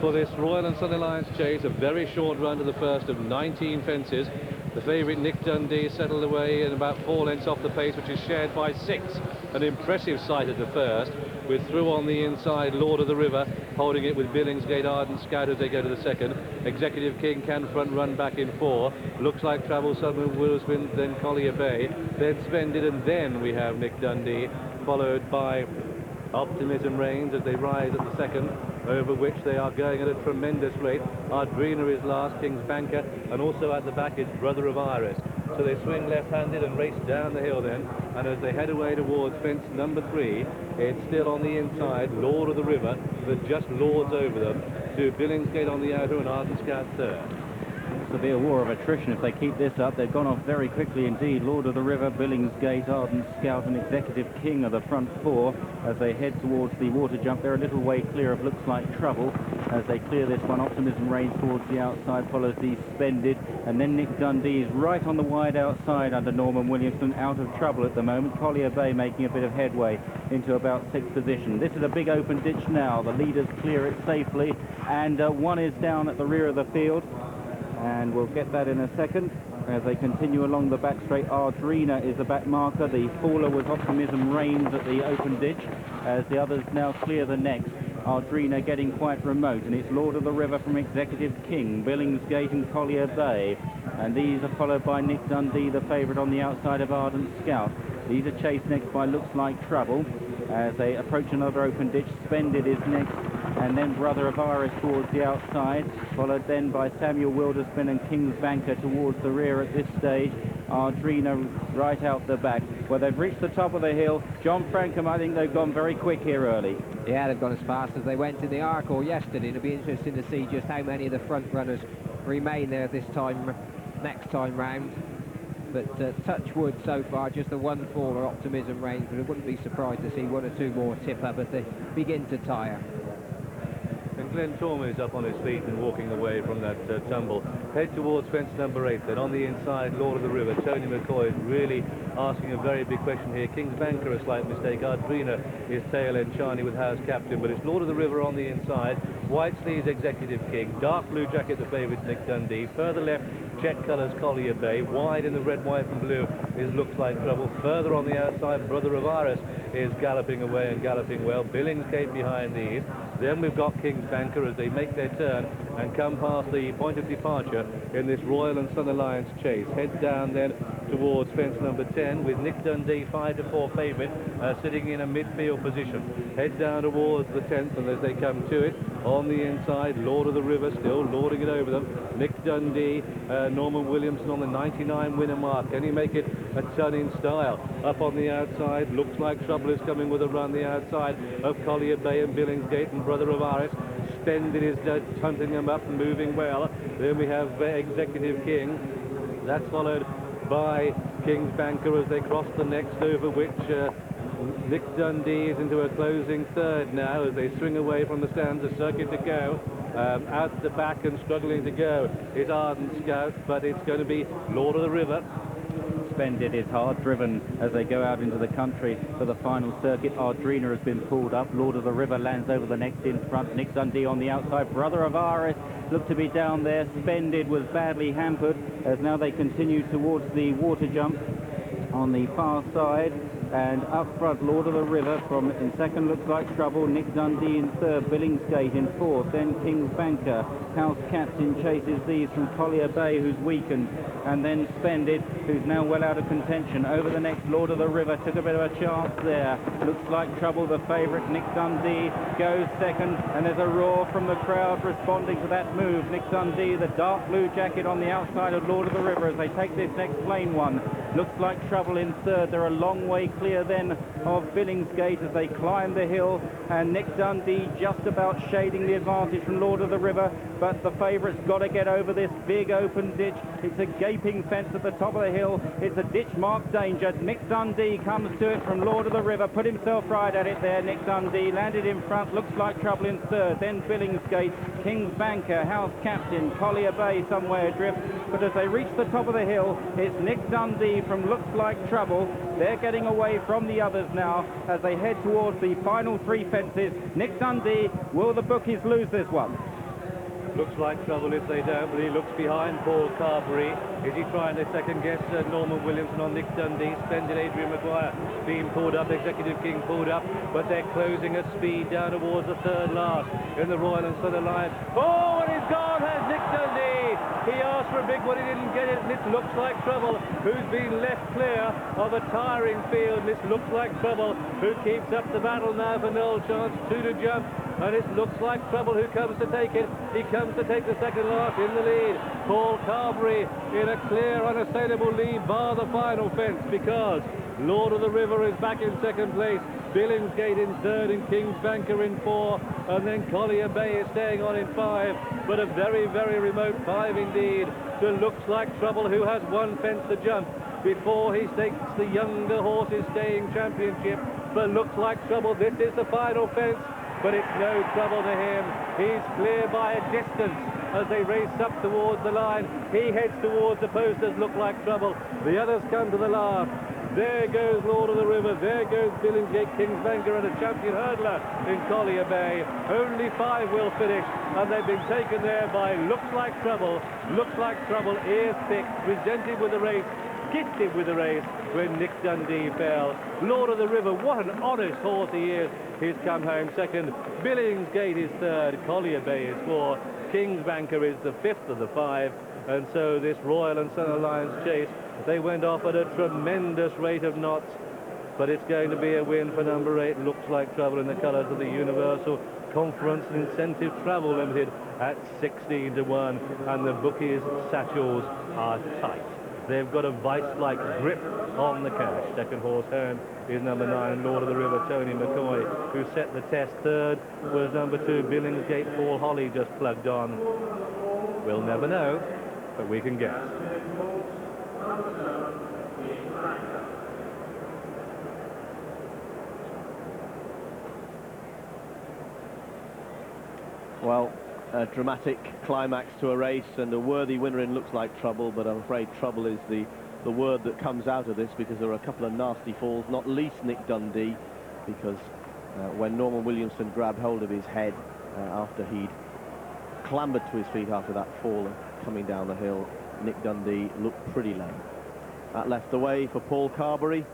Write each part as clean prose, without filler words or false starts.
for this Royal and Sun Alliance chase. A very short run to the first of 19 fences. The favourite Nick Dundee settled away in about 4 lengths off the pace, which is shared by 6. An impressive sight at the first, with through on the inside Lord of the River holding it with Billinsgate, Ardent Scout as they go to the second. Executive King can front run back in 4. Looks like Travel Suddenly Willowswind, then Collier Bay, then Splendid, and then we have Nick Dundee, followed by Optimism Reigns as they rise at the second, over which they are going at a tremendous rate. Ardrina is last, King's Banker, and also at the back is Brother of Iris. So they swing left-handed and race down the hill then, and as they head away towards fence number 3, it's still on the inside, Lord of the River, that just lords over them, to Billinsgate on the outer and Ardent Scout third. This will be a war of attrition if they keep this up. They've gone off very quickly indeed. Lord of the River, Billinsgate, Ardent Scout and Executive King are the front 4 as they head towards the water jump. They're a little way clear of Looks Like Trouble as they clear this one. Optimism Reigns towards the outside, follows the Splendid, and then Nick Dundee is right on the wide outside under Norman Williamson, out of trouble at the moment. Collier Bay making a bit of headway into about 6th position. This is a big open ditch now. The leaders clear it safely, and one is down at the rear of the field. And we'll get that in a second. As they continue along the back straight, Ardrina is the back marker. The faller was Optimism Reigns at the open ditch, as the others now clear the next. Ardrina getting quite remote, and it's Lord of the River from Executive King, Billinsgate and Collier Bay. And these are followed by Nick Dundee, the favourite on the outside of Ardent Scout. These are chased next by Looks Like Trouble. As they approach another open ditch, Splendid is next, and then Brother of Iris towards the outside, followed then by Samuel Wilderspin and King's Banker towards the rear at this stage. Ardrina right out the back, where they've reached the top of the hill. John Frankham, I think they've gone very quick here early. Yeah, they've gone as fast as they went in the Arkle yesterday. It'll be interesting to see just how many of the front runners remain there this time, next time round. But touch wood so far, just the one faller, Optimism Reigns, but I wouldn't be surprised to see 1 or 2 more tip up as they begin to tire. And Glenn Tormey is up on his feet and walking away from that tumble. Head towards fence number 8 then. On the inside, Lord of the River, Tony McCoy is really asking a very big question here. King's Banker, a slight mistake. Ardrina is tail end shiny with House Captain, but it's Lord of the River on the inside. White sleeves Executive King. Dark blue jacket, the favourite Nick Dundee. Further left, check colours Collier Bay. Wide in the red, white and blue is Looks Like Trouble. Further on the outside, Brother of Iris is galloping away and galloping well. Billinsgate behind these. Then we've got King's Banker as they make their turn and come past the point of departure in this Royal and Sun Alliance chase. Head down then towards fence number 10 with Nick Dundee 5-4 favourite sitting in a midfield position. Head down towards the 10th, and as they come to it, on the inside, Lord of the River still lording it over them. Nick Dundee, Norman Williamson on the 99 winner mark. Can he make it a ton in style? Up on the outside, Looks Like Trouble is coming with a run the outside of Collier Bay and Billinsgate and Brother of Iris. Splendid is hunting them up and moving well. Then we have Executive King. That's followed by King's Banker as they cross the next, over which Nick Dundee is into a closing third now as they swing away from the stands. A circuit to go. Out the back and struggling to go is Ardent Scout, but it's going to be Lord of the River. Splendid is hard driven as they go out into the country for the final circuit. Ardrina has been pulled up. Lord of the River lands over the next in front. Nick Dundee on the outside. Brother of Iris looked to be down there. Splendid was badly hampered as now they continue towards the water jump on the far side. And up front, Lord of the River from in second, Looks Like Trouble. Nick Dundee in third, Billinsgate in fourth, then King's Banker. House Captain chases these from Collier Bay, who's weakened, and then Splendid, who's now well out of contention. Over the next, Lord of the River took a bit of a chance there. Looks Like Trouble, the favourite. Nick Dundee goes second, and there's a roar from the crowd responding to that move. Nick Dundee, the dark blue jacket on the outside of Lord of the River as they take this next plain one. Looks Like Trouble in third. They're a long way clear then of Billinsgate as they climb the hill, and Nick Dundee just about shading the advantage from Lord of the River, but the favourite's got to get over this big open ditch. It's a gaping fence at the top of the hill. It's a ditch marked danger. Nick Dundee comes to it from Lord of the River, put himself right at it there. Nick Dundee landed in front. Looks Like Trouble in third, then Billinsgate, King's Banker, House Captain, Collier Bay somewhere adrift, but as they reach the top of the hill, it's Nick Dundee from Looks Like Trouble. They're getting away from the others now as they head towards the final 3 fences. Nick Dundee, will the bookies lose this one? Looks like trouble if they don't, but he looks behind Paul Carberry. Is he trying to second-guess Norman Williamson on Nick Dundee? Splendid Adrian Maguire being pulled up, Executive King pulled up, but they're closing at speed down towards the third last in the Royal and Southern Line. Oh, and he's gone, has Nick Dundee. He asked for a big one, he didn't get it, and it looks like trouble, who's been left clear of a tiring field. This looks like trouble, who keeps up the battle now for Noel Chance, 2 to jump. And it looks like trouble, who comes to take it. He comes to take the second last in the lead. Paul Carberry in a clear, unassailable lead, bar the final fence, because Lord of the River is back in second place. Billinsgate in third and King's Banker in 4. And then Collier Bay is staying on in 5. But a very, very remote 5 indeed. So looks like trouble, who has one fence to jump before he takes the younger horses staying championship. But looks like trouble, this is the final fence. But it's no trouble to him. He's clear by a distance as they race up towards the line. He heads towards the posters, look like trouble. The others come to the last. There goes Lord of the River, there goes Billinsgate, King's Banker, and a champion hurdler in Collier Bay. Only 5 will finish, and they've been taken there by Looks Like Trouble. Looks Like Trouble, ears thick, presented with the race, gifted with the race when Nick Dundee fell. Lord of the River, what an honest horse he is. He's come home second. Billinsgate is third. Collier Bay is 4. King's Banker is the 5th of the 5. And so this Royal and Southern Alliance chase, they went off at a tremendous rate of knots. But it's going to be a win for number 8. Looks Like Trouble in the colours of the Universal Conference and Incentive Travel Limited at 16 to 1. And the bookies' satchels are tight. They've got a vice-like grip on the cash. Second horse home is number 9, Lord of the River, Tony McCoy, who set the test. Third was number 2, Billinsgate, Paul Holly, just plugged on. We'll never know, but we can guess. Well, a dramatic climax to a race and a worthy winner in Looks Like Trouble, but I'm afraid trouble is the word that comes out of this, because there are a couple of nasty falls, not least Nick Dundee, because when Norman Williamson grabbed hold of his head after he'd clambered to his feet after that fall coming down the hill, Nick Dundee looked pretty lame. That left the way for Paul Carberry,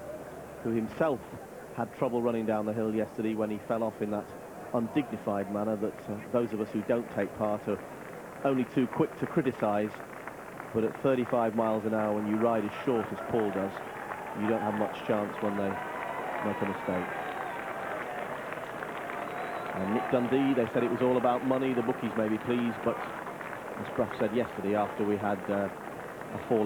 who himself had trouble running down the hill yesterday when he fell off in that undignified manner that those of us who don't take part are only too quick to criticise. But at 35 miles an hour, when you ride as short as Paul does, you don't have much chance when they make a mistake. And Nick Dundee, they said it was all about money. The bookies may be pleased, but as Bruff said yesterday after we had a fall